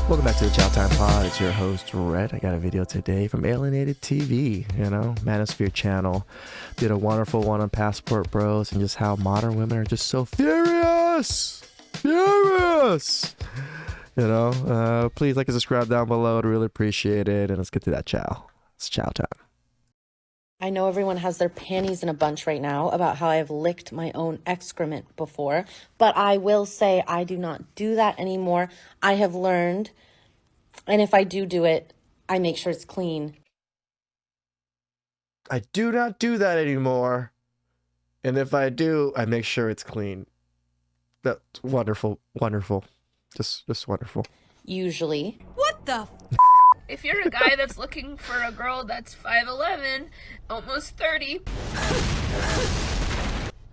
Welcome back to the Chow Time Pod. It's your host, Red. I got a video today from Alienated TV, Manosphere channel. Did a wonderful one on Passport Bros and just how modern women are just so furious. Please like and subscribe down below. I'd really appreciate it. And let's get to that chow. It's chow time. I know everyone has their panties in a bunch right now about how I've licked my own excrement before, but I will say I do not do that anymore. I have learned, and if I do it, I make sure it's clean. I do not do that anymore. And if I do, I make sure it's clean. That's wonderful. Wonderful. Just wonderful. Usually. What the If you're a guy that's looking for a girl that's 5'11", almost 30,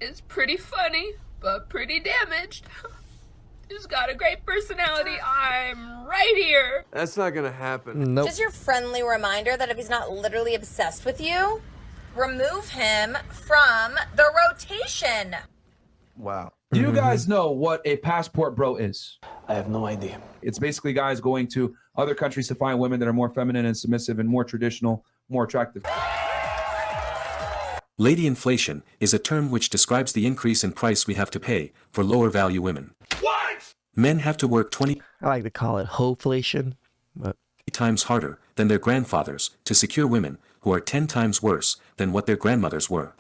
is pretty funny, but pretty damaged, who's got a great personality, I'm right here. That's not gonna happen. Nope. Just your friendly reminder that if he's not literally obsessed with you, remove him from the rotation. Wow. Do you guys know what a passport bro is? I have no idea. It's basically guys going to other countries to find women that are more feminine and submissive and more traditional, more attractive. Lady inflation is a term which describes the increase in price we have to pay for lower value women. What? Men have to work 20 I like to call it hoflation, but times harder than their grandfathers to secure women who are 10 times worse than what their grandmothers were.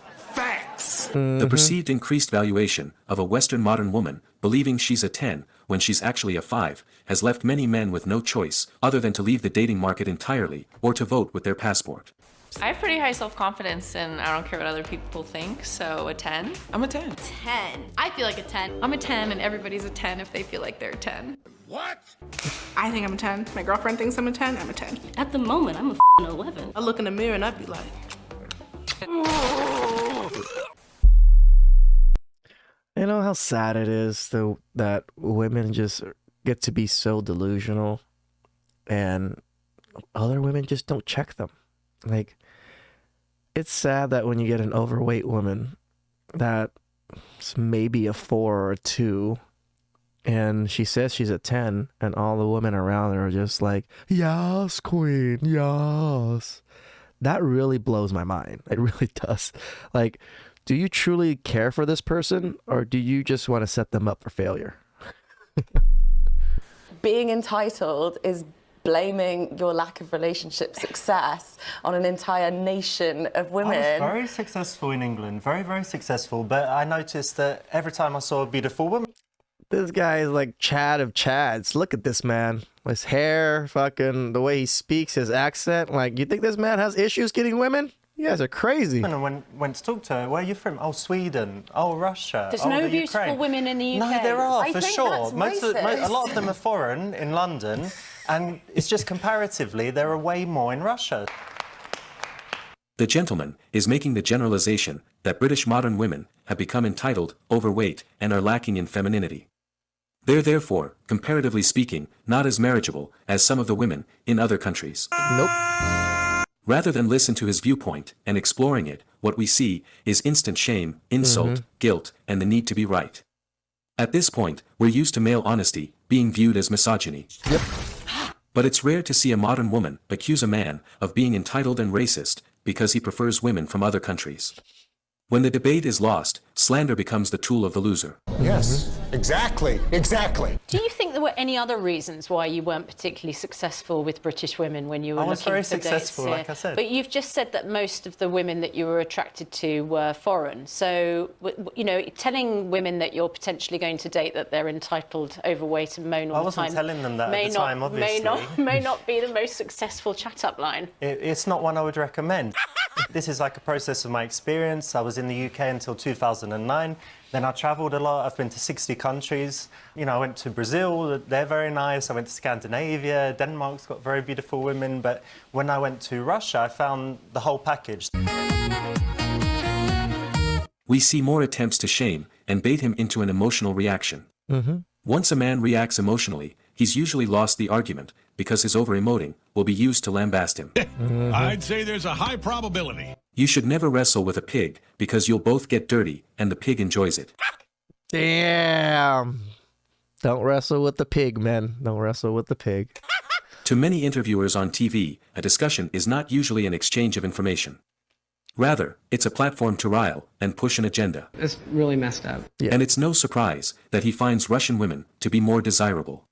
The perceived increased valuation of a Western modern woman believing she's a 10 when she's actually a 5 has left many men with no choice other than to leave the dating market entirely or to vote with their passport. I have pretty high self-confidence and I don't care what other people think, so a 10. I'm a 10. 10. I feel like a 10. I'm a 10 and everybody's a 10 if they feel like they're a 10. I think I'm a 10. My girlfriend thinks I'm a 10. I'm a 10. At the moment, I'm a 11. I look in the mirror and I'd be like, you know how sad it is though that women just get to be so delusional and other women just don't check them. Like, it's sad that when you get an overweight woman that's maybe a 4 or a 2 and she says she's a 10 and all the women around her are just like, yes, queen, yes. That really blows my mind. It really does. Like, do you truly care for this person or do you just want to set them up for failure? Being entitled is blaming your lack of relationship success on an entire nation of women. I was very successful in England, very, very successful, but I noticed that every time I saw a beautiful woman... This guy is like Chad of Chads. Look at this man. His hair, fucking, the way he speaks, his accent. Like, you think this man has issues getting women? You guys are crazy. And I went to talk to her. Where are you from? Oh, Sweden. Oh, Russia. There's oh, no the beautiful Ukraine. women in the UK. No, there are, I for think sure. that's A lot of them are foreign in London, and it's just comparatively, there are way more in Russia. The gentleman is making the generalization that British modern women have become entitled, overweight, and are lacking in femininity. They're therefore, comparatively speaking, not as marriageable as some of the women in other countries. Nope. Rather than listen to his viewpoint and exploring it, what we see is instant shame, insult, guilt, and the need to be right. At this point, we're used to male honesty being viewed as misogyny. Yep. But it's rare to see a modern woman accuse a man of being entitled and racist because he prefers women from other countries. When the debate is lost, slander becomes the tool of the loser. Yes, exactly. Do you think there were any other reasons why you weren't particularly successful with British women when you were looking for dates? I was very successful, like I said. But you've just said that most of the women that you were attracted to were foreign. So, telling women that you're potentially going to date that they're entitled, overweight, and moan all the time. I wasn't telling them that at the time, obviously. May not be the most successful chat-up line. It's not one I would recommend. This is like a process of my experience. I was in the UK until 2009. Then I travelled a lot. I've been to 60 countries. I went to Brazil. They're very nice. I went to Scandinavia. Denmark's got very beautiful women. But when I went to Russia, I found the whole package. We see more attempts to shame and bait him into an emotional reaction. Once a man reacts emotionally, he's usually lost the argument because his over-emoting will be used to lambast him. I'd say there's a high probability. You should never wrestle with a pig because you'll both get dirty and the pig enjoys it. Damn. Don't wrestle with the pig, men. Don't wrestle with the pig. To many interviewers on TV, a discussion is not usually an exchange of information. Rather, it's a platform to rile and push an agenda. It's really messed up. Yeah. And it's no surprise that he finds Russian women to be more desirable.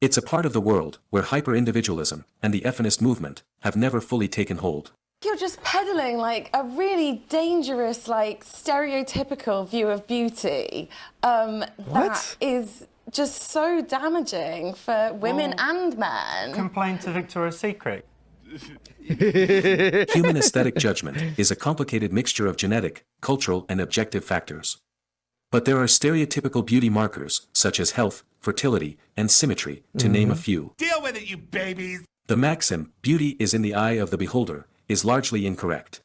It's a part of the world where hyper-individualism and the feminist movement have never fully taken hold. You're just peddling like a really dangerous, like stereotypical view of beauty. That is just so damaging for women and men. Complain to Victoria's Secret. Human aesthetic judgment is a complicated mixture of genetic, cultural, and objective factors. But there are stereotypical beauty markers, such as health, fertility, and symmetry, to name a few. Deal with it, you babies. The maxim, beauty is in the eye of the beholder, is largely incorrect.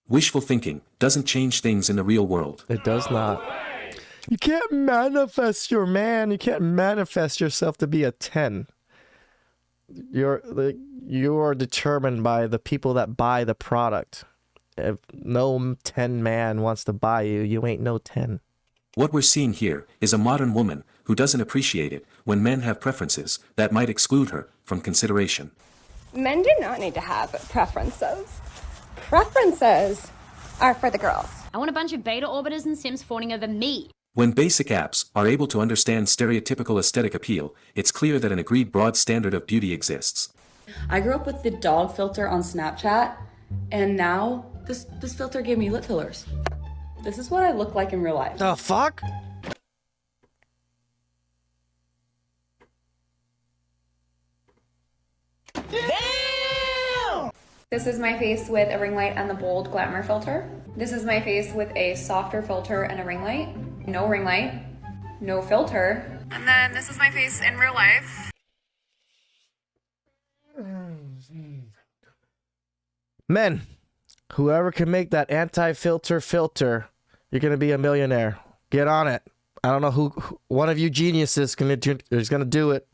Wishful thinking doesn't change things in the real world. It does not. You can't manifest your man. You can't manifest yourself to be a 10. You're determined by the people that buy the product. If no 10 man wants to buy you, you ain't no 10. What we're seeing here is a modern woman who doesn't appreciate it when men have preferences that might exclude her from consideration. Men do not need to have preferences. Preferences are for the girls. I want a bunch of beta orbiters and Sims fawning over me. When basic apps are able to understand stereotypical aesthetic appeal, it's clear that an agreed broad standard of beauty exists. I grew up with the dog filter on Snapchat, and now this filter gave me lip fillers. This is what I look like in real life. The fuck? Damn! This is my face with a ring light and the bold glamour filter. This is my face with a softer filter and a ring light. No ring light, no filter. And then this is my face in real life. Men, whoever can make that anti-filter filter, you're going to be a millionaire. Get on it. I don't know who one of you geniuses is going to do it.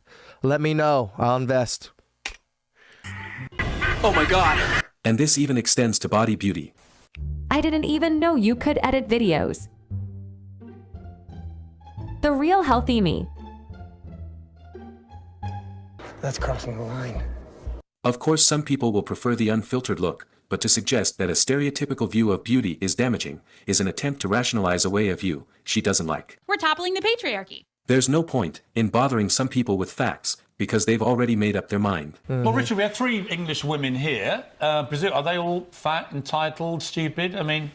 Let me know. I'll invest. Oh my god. And this even extends to body beauty. I didn't even know you could edit videos. The real healthy me. That's crossing the line. Of course, some people will prefer the unfiltered look, but to suggest that a stereotypical view of beauty is damaging is an attempt to rationalize a way of view she doesn't like. We're toppling the patriarchy. There's no point in bothering some people with facts because they've already made up their mind. Well, Richard, we have 3 English women here. Brazil, are they all fat, entitled, stupid? I mean...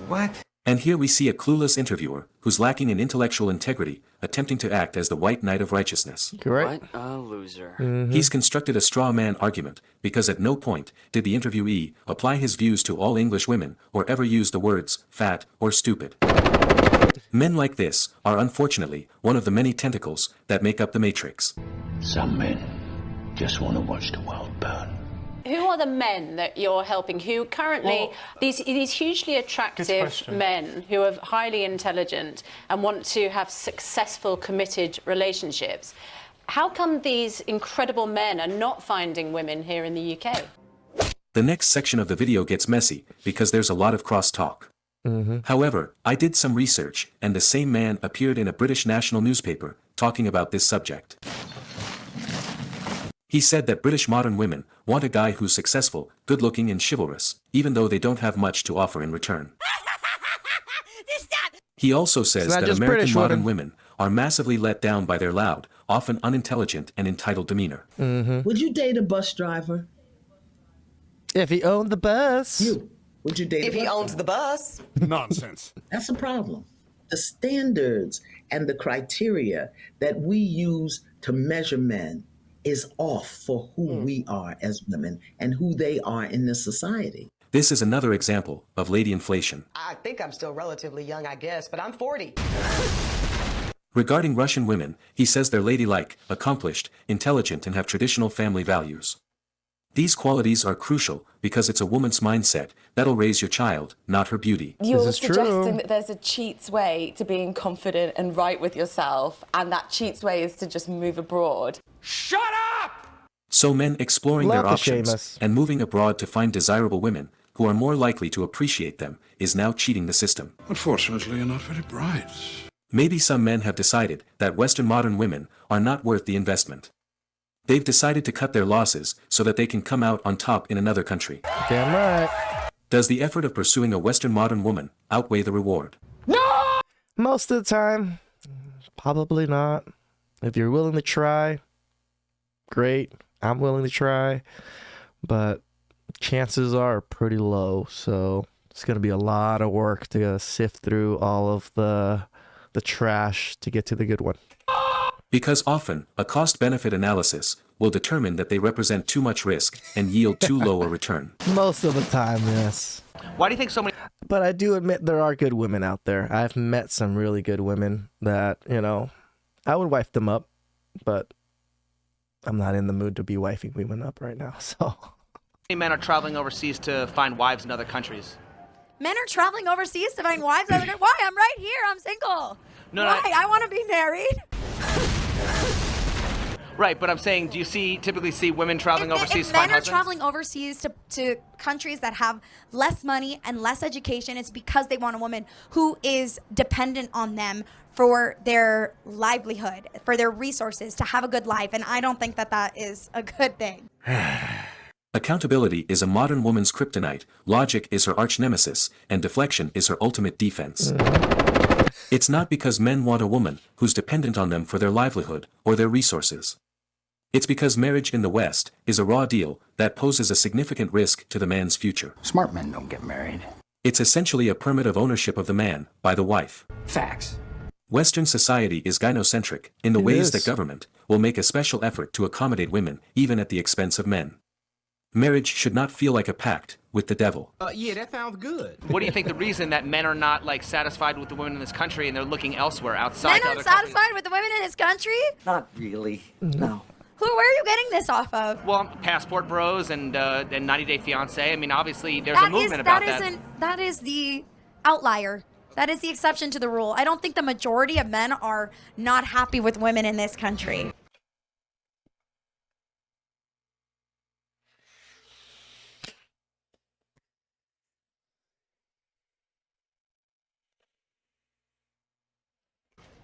What? And here we see a clueless interviewer who's lacking in intellectual integrity, attempting to act as the white knight of righteousness. Correct. What a loser. He's constructed a straw man argument because at no point did the interviewee apply his views to all English women or ever use the words fat or stupid. Men like this are unfortunately one of the many tentacles that make up the Matrix. Some men just want to watch the world burn. Who are the men that you're helping who currently, these hugely attractive men who are highly intelligent and want to have successful, committed relationships? How come these incredible men are not finding women here in the UK? The next section of the video gets messy because there's a lot of cross-talk. However, I did some research and the same man appeared in a British national newspaper talking about this subject. He said that British modern women want a guy who's successful, good-looking and chivalrous, even though they don't have much to offer in return. He also says that American British modern women are massively let down by their loud, often unintelligent and entitled demeanor. Would you date a bus driver? If he owned the bus. Would you date If he owns the bus. Nonsense. That's a problem. The standards and the criteria that we use to measure men is off for who we are as women and who they are in this society. This is another example of lady inflation. I think I'm still relatively young, I guess, but I'm 40. Regarding Russian women, he says they're ladylike, accomplished, intelligent and have traditional family values. These qualities are crucial because it's a woman's mindset that'll raise your child, not her beauty. You're suggesting that there's a cheat's way to being confident and right with yourself, and that cheat's way is to just move abroad. Shut up! So men exploring their Love to options shame us. and moving abroad to find desirable women who are more likely to appreciate them is now cheating the system. Unfortunately, you're not very bright. Maybe some men have decided that Western modern women are not worth the investment. They've decided to cut their losses so that they can come out on top in another country. Damn right. Does the effort of pursuing a Western modern woman outweigh the reward? Most of the time, probably not. If you're willing to try, great. I'm willing to try. But chances are pretty low. So it's going to be a lot of work to sift through all of the trash to get to the good one. Because often, a cost-benefit analysis will determine that they represent too much risk and yield too low a return. Most of the time, yes. Why do you think so many... But I do admit there are good women out there. I've met some really good women that, I would wife them up, but I'm not in the mood to be wifing women up right now, so... many men are traveling overseas to find wives in other countries? Men are traveling overseas to find wives. Why? I'm right here. I'm single. Why? I want to be married. Right, but I'm saying, do you typically see women traveling overseas to find husbands? Men are traveling overseas to countries that have less money and less education, it's because they want a woman who is dependent on them for their livelihood, for their resources, to have a good life. And I don't think that is a good thing. Accountability is a modern woman's kryptonite, logic is her arch nemesis, and deflection is her ultimate defense. It's not because men want a woman who's dependent on them for their livelihood or their resources. It's because marriage in the West is a raw deal that poses a significant risk to the man's future. Smart men don't get married. It's essentially a permit of ownership of the man by the wife. Facts. Western society is gynocentric in the ways that government will make a special effort to accommodate women even at the expense of men. Marriage should not feel like a pact with the devil. Yeah, that sounds good. What do you think the reason that men are not satisfied with the women in this country and they're looking elsewhere outside? Men aren't satisfied with the women in this country? Not really. No. Where are you getting this off of? Well, Passport Bros and 90 Day Fiancé. I mean, obviously there's a movement about that. That is the outlier. That is the exception to the rule. I don't think the majority of men are not happy with women in this country.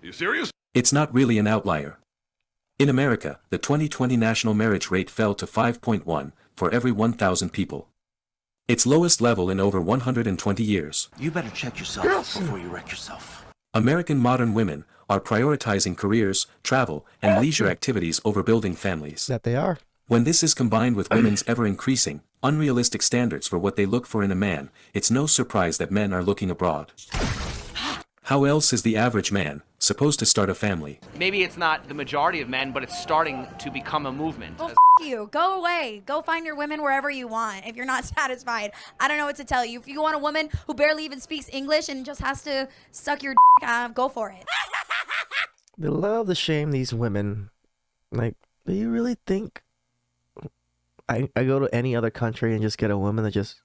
Are you serious? It's not really an outlier. In America, the 2020 national marriage rate fell to 5.1 for every 1,000 people. Its lowest level in over 120 years. You better check yourself before you wreck yourself. American modern women are prioritizing careers, travel, and leisure activities over building families. That they are. When this is combined with women's ever-increasing, unrealistic standards for what they look for in a man, it's no surprise that men are looking abroad. How else is the average man supposed to start a family? Maybe it's not the majority of men, but it's starting to become a movement. Well, you. Go away. Go find your women wherever you want if you're not satisfied. I don't know what to tell you. If you want a woman who barely even speaks English and just has to suck your go for it. They love to shame these women. Do you really think I go to any other country and just get a woman that just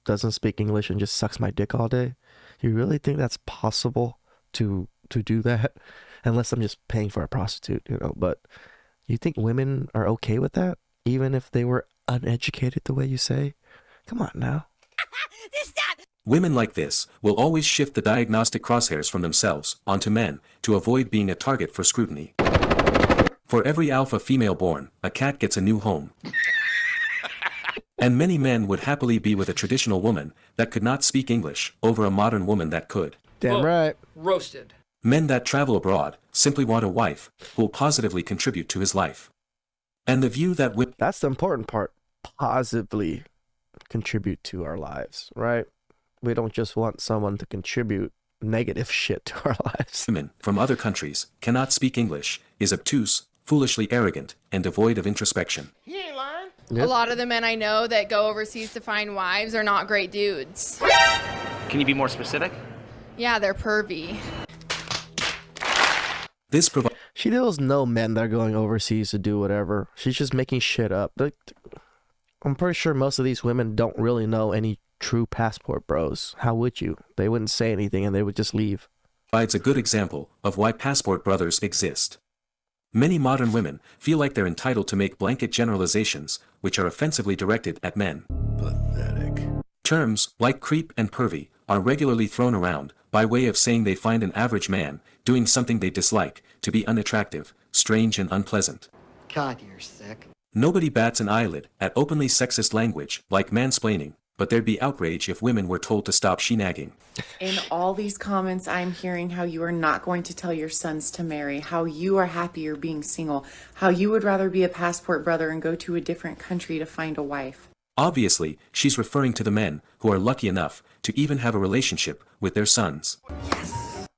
doesn't speak English and just sucks my dick all day? You really think that's possible to do that? Unless I'm just paying for a prostitute, But you think women are okay with that? Even if they were uneducated the way you say? Come on now. Women like this will always shift the diagnostic crosshairs from themselves onto men to avoid being a target for scrutiny. For every alpha female born, a cat gets a new home. And many men would happily be with a traditional woman that could not speak English over a modern woman that could. Damn right. Roasted. Men that travel abroad simply want a wife who will positively contribute to his life. And the view that that's the important part. Positively contribute to our lives, right? We don't just want someone to contribute negative shit to our lives. Women from other countries cannot speak English is obtuse, foolishly arrogant, and devoid of introspection. He ain't lying. Yep. A lot of the men I know that go overseas to find wives are not great dudes. Can you be more specific? Yeah, they're pervy. She knows no men that are going overseas to do whatever. She's just making shit up. I'm pretty sure most of these women don't really know any true passport bros. How would you? They wouldn't say anything and they would just leave. Provides a good example of why passport brothers exist. Many modern women feel like they're entitled to make blanket generalizations, which are offensively directed at men. Pathetic. Terms like creep and pervy are regularly thrown around by way of saying they find an average man doing something they dislike, to be unattractive, strange and unpleasant. God, you're sick. Nobody bats an eyelid at openly sexist language, like mansplaining, but there'd be outrage if women were told to stop she-nagging. In all these comments, I'm hearing how you are not going to tell your sons to marry, how you are happier being single, how you would rather be a passport brother and go to a different country to find a wife. Obviously, she's referring to the men who are lucky enough to even have a relationship with their sons.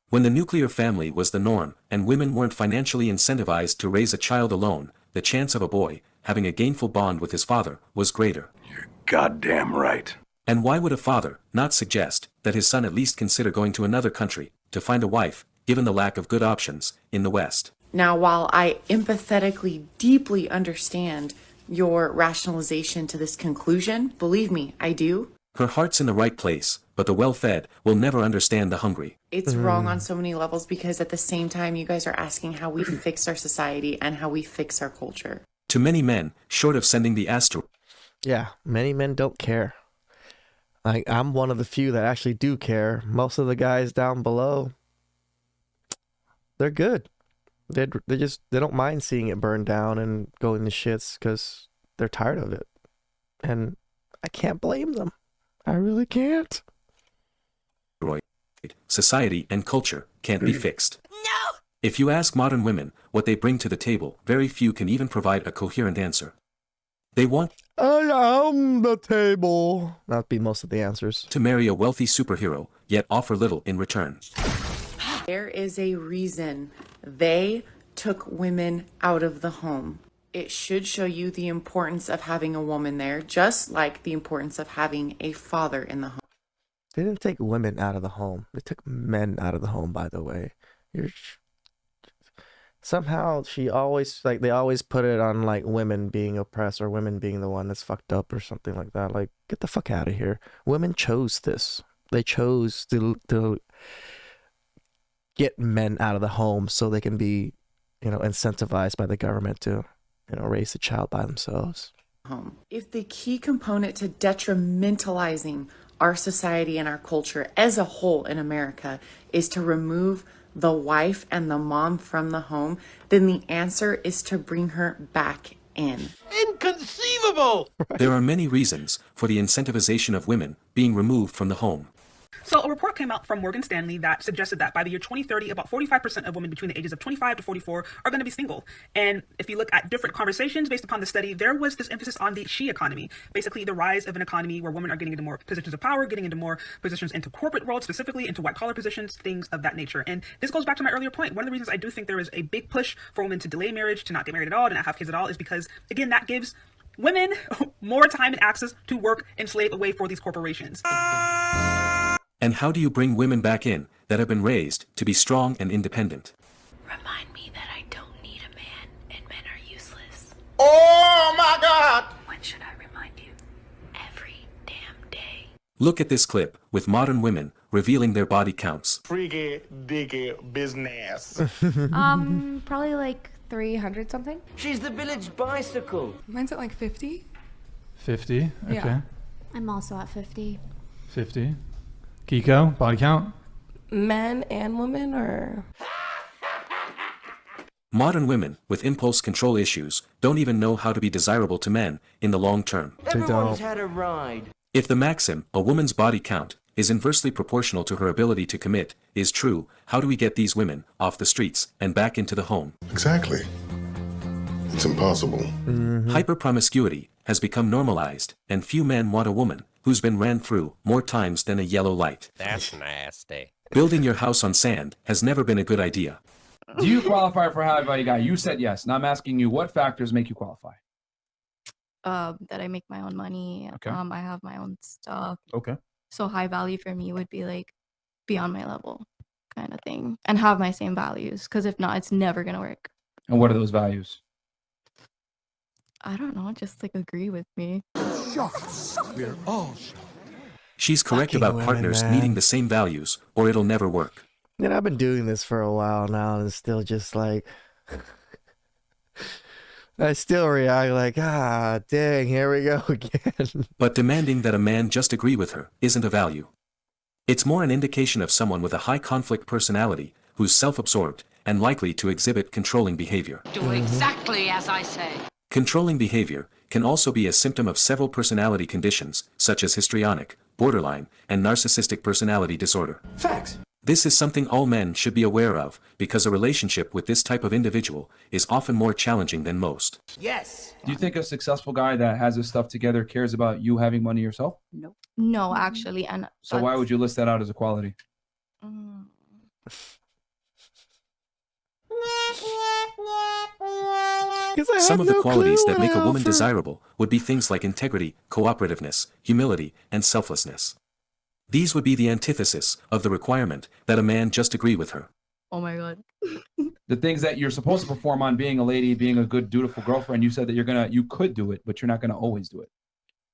When the nuclear family was the norm and women weren't financially incentivized to raise a child alone, the chance of a boy having a gainful bond with his father was greater. You're goddamn right. And why would a father not suggest that his son at least consider going to another country to find a wife, given the lack of good options in the West? Now, while I empathetically, deeply understand your rationalization to this conclusion, believe me, I do. Her heart's in the right place, but the well-fed will never understand the hungry. It's wrong on so many levels because at the same time, you guys are asking how we fix our society and how we fix our culture. To many men, short of sending the asteroid. Yeah, many men don't care. I'm one of the few that actually do care. Most of the guys down below, they're good. They don't mind seeing it burn down and go into shits because they're tired of it. And I can't blame them. I really can't. Society and culture can't be fixed. No! If you ask modern women what they bring to the table, very few can even provide a coherent answer. They want I am the table. That'd be most of the answers. To marry a wealthy superhero, yet offer little in return. There is a reason they took women out of the home. It should show you the importance of having a woman there, just like the importance of having a father in the home. They didn't take women out of the home. They took men out of the home, by the way. Somehow they always put it on like women being oppressed or women being the one that's fucked up or something like that. Like, get the fuck out of here. Women chose this. They chose to get men out of the home so they can be, incentivized by the government to, raise the child by themselves. If the key component to detrimentalizing our society and our culture as a whole in America is to remove the wife and the mom from the home, then the answer is to bring her back in. Inconceivable! There are many reasons for the incentivization of women being removed from the home. So a report came out from Morgan Stanley that suggested that by the year 2030, about 45% of women between the ages of 25 to 44 are going to be single. And if you look at different conversations based upon the study, there was this emphasis on the she economy, basically the rise of an economy where women are getting into more positions of power, getting into more positions into corporate world, specifically into white collar positions, things of that nature. And this goes back to my earlier point. One of the reasons I do think there is a big push for women to delay marriage, to not get married at all, to not have kids at all, is because, again, that gives women more time and access to work and slave away for these corporations. And how do you bring women back in that have been raised to be strong and independent? Remind me that I don't need a man and men are useless. Oh my God! When should I remind you? Every damn day. Look at this clip with modern women revealing their body counts. Freaky, diggy business. Probably like 300 something. She's the village bicycle. Mine's at like 50. 50, okay. Yeah. I'm also at 50. 50. Kiko, body count? Men and women, or? Modern women with impulse control issues don't even know how to be desirable to men in the long term. Everyone's had a ride. If the maxim, a woman's body count, is inversely proportional to her ability to commit, is true, how do we get these women off the streets and back into the home? Exactly. It's impossible. Hyper-promiscuity has become normalized, and few men want a woman who's been ran through more times than a yellow light. That's nasty. Building your house on sand has never been a good idea. Do you qualify for High Value Guy? You said yes. Now I'm asking you, what factors make you qualify? That I make my own money. Okay. I have my own stuff. Okay. So high value for me would be like beyond my level kind of thing, and have my same values. Because if not, it's never gonna work. And what are those values? I don't know. Just like agree with me. Shocked. We're all shocked. She's correct Fucking about women, partners man. needing the same values, or it'll never work. I've been doing this for a while now, and it's still just like, I still react like, dang, here we go again. But demanding that a man just agree with her isn't a value. It's more an indication of someone with a high conflict personality who's self-absorbed and likely to exhibit controlling behavior. Do exactly as I say. Controlling behavior can also be a symptom of several personality conditions, such as histrionic, borderline, and narcissistic personality disorder. Facts. This is something all men should be aware of, because a relationship with this type of individual is often more challenging than most. Yes. Do you think a successful guy that has his stuff together cares about you having money yourself? Nope. No, actually, and So why would you list that out as a quality? Some of the qualities that make a woman desirable would be things like integrity, cooperativeness, humility, and selflessness. These would be the antithesis of the requirement that a man just agree with her. Oh my God. The things that you're supposed to perform on being a lady, being a good, dutiful girlfriend, you said that you could do it, but you're not gonna always do it.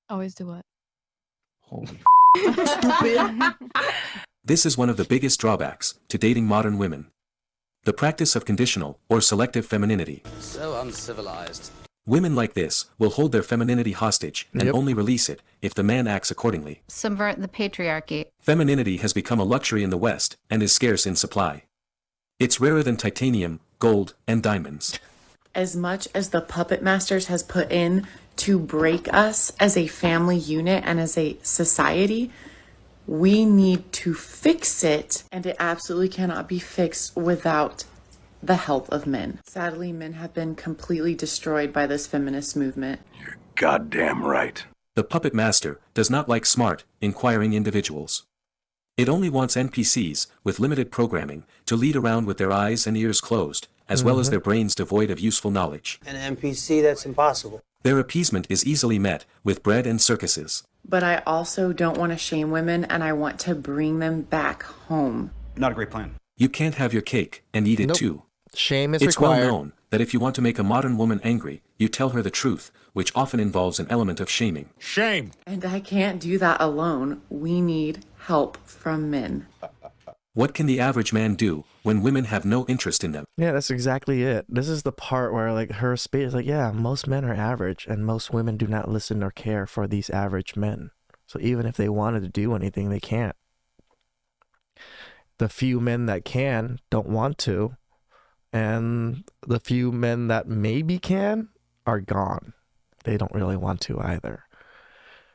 Always do what? Holy Stupid. This is one of the biggest drawbacks to dating modern women. The practice of conditional or selective femininity. So uncivilized. Women like this will hold their femininity hostage and only release it if the man acts accordingly. Subvert the patriarchy. Femininity has become a luxury in the West and is scarce in supply. It's rarer than titanium, gold, and diamonds. As much as the puppet masters has put in to break us as a family unit and as a society, we need to fix it, and it absolutely cannot be fixed without the help of men. Sadly, men have been completely destroyed by this feminist movement. Goddamn right. The puppet master does not like smart, inquiring individuals. It only wants NPCs with limited programming to lead around with their eyes and ears closed, as well as their brains devoid of useful knowledge. An NPC, that's impossible. Their appeasement is easily met with bread and circuses. But I also don't want to shame women, and I want to bring them back home. Not a great plan. You can't have your cake and eat it too. Shame is It's required. well known that if you want to make a modern woman angry, you tell her the truth, which often involves an element of shaming. Shame. And I can't do that alone. We need help from men. What can the average man do when women have no interest in them? Yeah, that's exactly it. This is the part where like her speech is like, yeah, most men are average and most women do not listen or care for these average men. So even if they wanted to do anything, they can't. The few men that can don't want to, and the few men that maybe can are gone. They don't really want to either.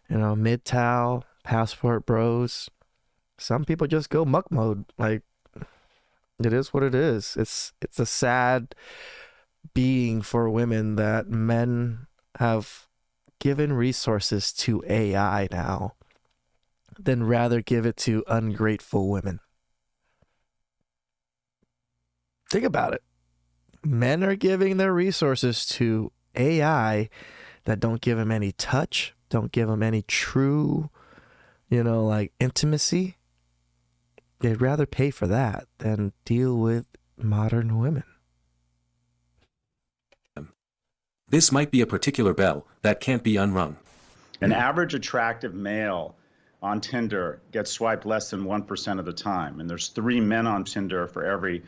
You know, MGTOW, passport bros, some people just go muck mode. Like, it is what it is. It's a sad being for women that men have given resources to AI now than rather give it to ungrateful women. Think about it. Men are giving their resources to AI that don't give them any touch, don't give them any true, like intimacy. They'd rather pay for that than deal with modern women. This might be a particular bell that can't be unrung. An average attractive male on Tinder gets swiped less than 1% of the time, and there's 3 men on Tinder for every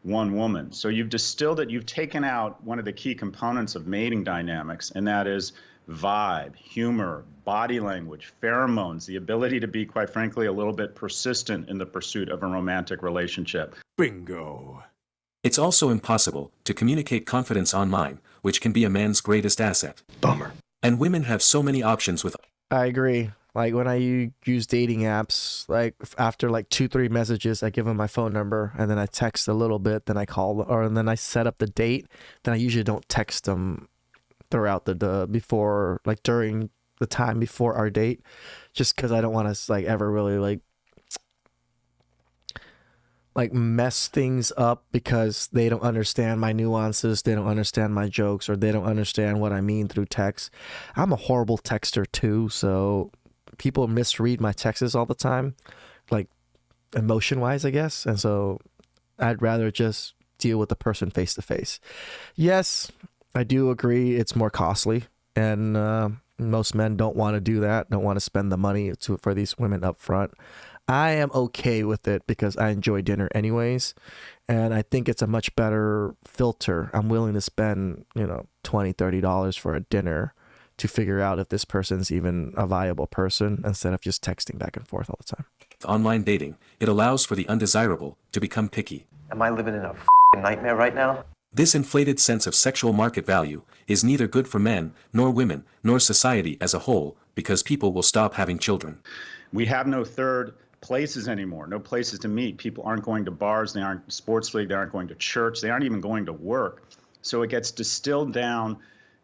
1 woman. So you've distilled it, you've taken out one of the key components of mating dynamics, and that is vibe, humor, body language, pheromones, the ability to be, quite frankly, a little bit persistent in the pursuit of a romantic relationship. Bingo. It's also impossible to communicate confidence online, which can be a man's greatest asset. Bummer. And women have so many options with... I agree. Like when I use dating apps, like after like 2-3 messages, I give them my phone number and then I text a little bit, then I call, and then I set up the date. Then I usually don't text them throughout before, like during the time before our date, just because I don't want to like ever really like mess things up because they don't understand my nuances, they don't understand my jokes, or they don't understand what I mean through text. I'm a horrible texter too, so people misread my texts all the time, like emotion-wise, I guess, and so I'd rather just deal with the person face to face. Yes, I do agree it's more costly, and most men don't want to do that, don't want to spend the money for these women up front. I am okay with it because I enjoy dinner anyways, and I think it's a much better filter. I'm willing to spend, $20-$30 for a dinner to figure out if this person's even a viable person instead of just texting back and forth all the time. Online dating, it allows for the undesirable to become picky. Am I living in a f***ing nightmare right now? This inflated sense of sexual market value is neither good for men, nor women, nor society as a whole, because people will stop having children. We have no third places anymore, no places to meet. People aren't going to bars, they aren't sports league, they aren't going to church, they aren't even going to work. So it gets distilled down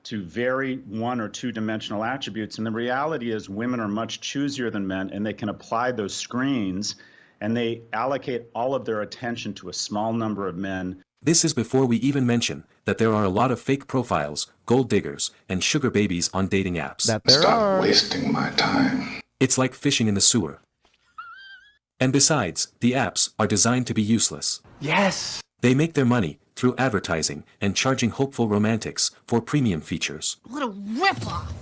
to very one or two dimensional attributes. And the reality is women are much choosier than men, and they can apply those screens, and they allocate all of their attention to a small number of men. This is before we even mention that there are a lot of fake profiles, gold diggers, and sugar babies on dating apps. Stop wasting my time. It's like fishing in the sewer. And besides, the apps are designed to be useless. Yes! They make their money through advertising and charging hopeful romantics for premium features. What a ripoff!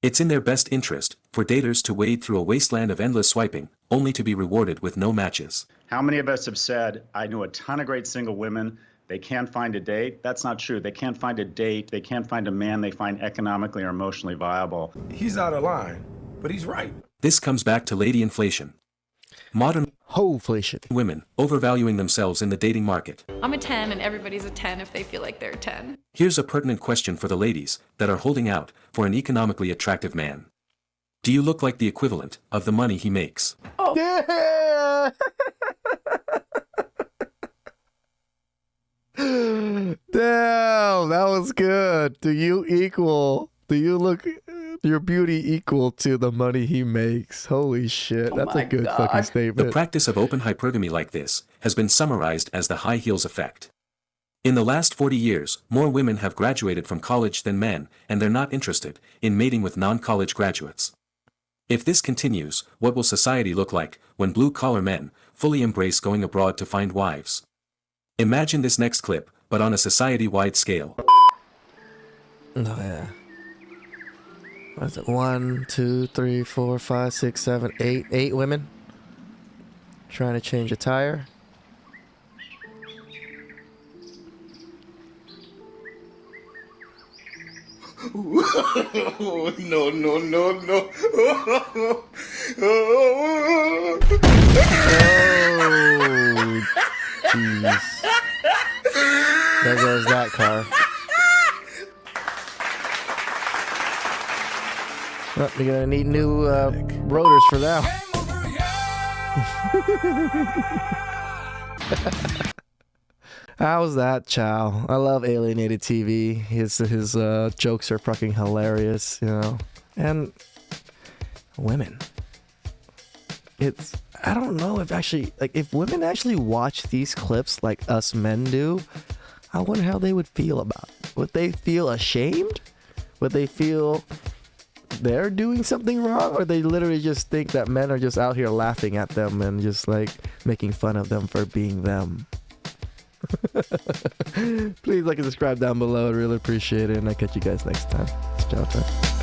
It's in their best interest for daters to wade through a wasteland of endless swiping, only to be rewarded with no matches. How many of us have said, I know a ton of great single women, they can't find a date? That's not true. They can't find a date, they can't find a man they find economically or emotionally viable. He's out of line, but he's right. This comes back to lady inflation. Modern women overvaluing themselves in the dating market. I'm a 10 and everybody's a 10 if they feel like they're a 10. Here's a pertinent question for the ladies that are holding out for an economically attractive man. Do you look like the equivalent of the money he makes? Oh. Yeah! Damn, that was good. Do you look your beauty equal to the money he makes? Holy shit, that's a good fucking statement. The practice of open hypergamy like this has been summarized as the high heels effect. In the last 40 years, more women have graduated from college than men, and they're not interested in mating with non-college graduates. If this continues, what will society look like when blue-collar men fully embrace going abroad to find wives? Imagine this next clip, but on a society-wide scale. Oh yeah. What's it? 1, 2, 3, 4, 5, 6, 7, 8. 8 women trying to change a tire. No, no, no, no. Oh, jeez. There goes that car. Well, you're gonna need new rotors for that. How's that, Chow? I love Alienated TV. His jokes are fucking hilarious, you know. And women. I don't know if women actually watch these clips like us men do, I wonder how they would feel about it. Would they feel ashamed? Would they feel they're doing something wrong? Or they literally just think that men are just out here laughing at them and just like making fun of them for being them? Please like and subscribe down below. I'd really appreciate it. And I'll catch you guys next time. It's Chow time.